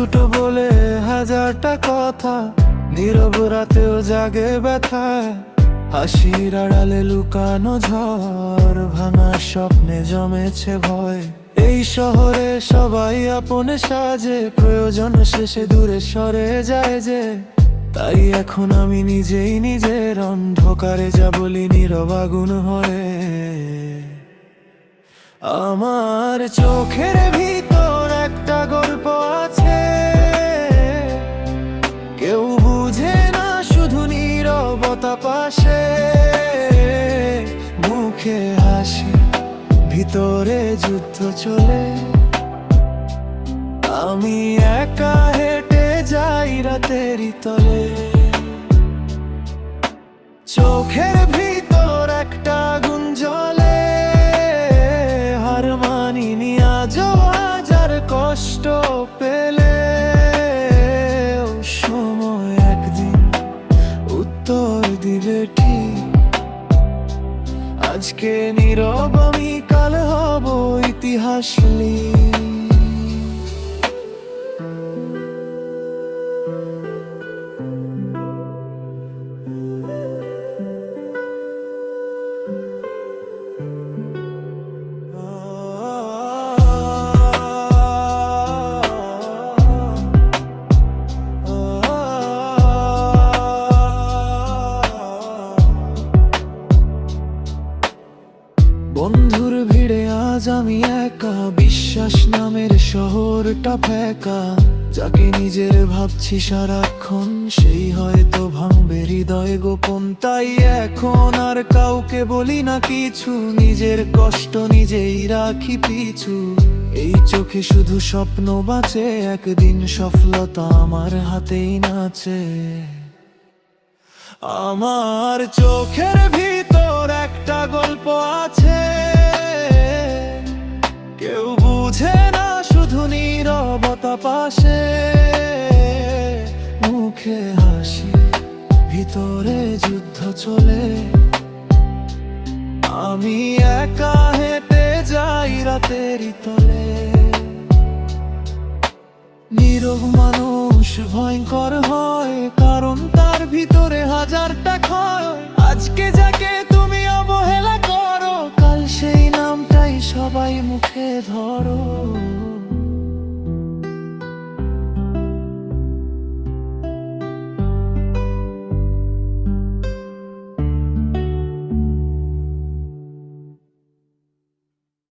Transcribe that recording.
দুটো বলে হাজারটা কথা, নীরব রাতেও জাগে ব্যথায়। হাসির আড়ালে লুকানো ঝড়, ভাঙা স্বপ্নে জমেছে ভয়। এই শহরে সবাই আপনে সাজে, প্রয়োজন শেষে দূরে সরে যায় যে। তাই এখন আমি নিজেই নিজের অন্ধকারে যা বলি নীরব আগুন হয়ে। আমার চোখের ভিতর একটা গল্প আছে, কেউ বুঝে না শুধু নীরবতা পাশে। মুখে হাসি, ভিতরে যুদ্ধ চলে। আমি একা হেঁটে যাই রাতেরই তলে। চোখের ভিতর একটা আগুন জ্বলে, হার মানিনি আজও হাজার কষ্ট পেলে। সময় একদিন উত্তর দিবে ঠিক, আজকে নীরব আমি, কাল হব ইতিহাস লিখি। বন্ধুর ভিড়ে আজ আমি একা, বিশ্বাস নামের শহরটা ফেকা। যাকে নিজের ভাবছি সারাক্ষণ, সেই হয়তো ভাঙবে হৃদয় গোপন। তাই এখন আর কাউকে বলি না কিছু, নিজের কষ্ট নিজেই রাখি পিছু। এই চোখে শুধু স্বপ্ন বাঁচে, একদিন সফলতা আমার হাতেই নাচে। আমার চোখের ভিতর একটা গল্প আছে, কেউ বুঝে না শুধু নীরবতা পাশে। মুখে হাসি, ভিতরে যুদ্ধ চলে। আমি একা হেঁটে যাই রাতেরই তলে। নীরব মানুষ ভয়ঙ্কর হয়, কারণ তার ভিতরে হাজারটা ক্ষয়। আজকে যাকে তুমি অবহেলা করো, কাল সেই নামটাই সবাই মুখে ধরো।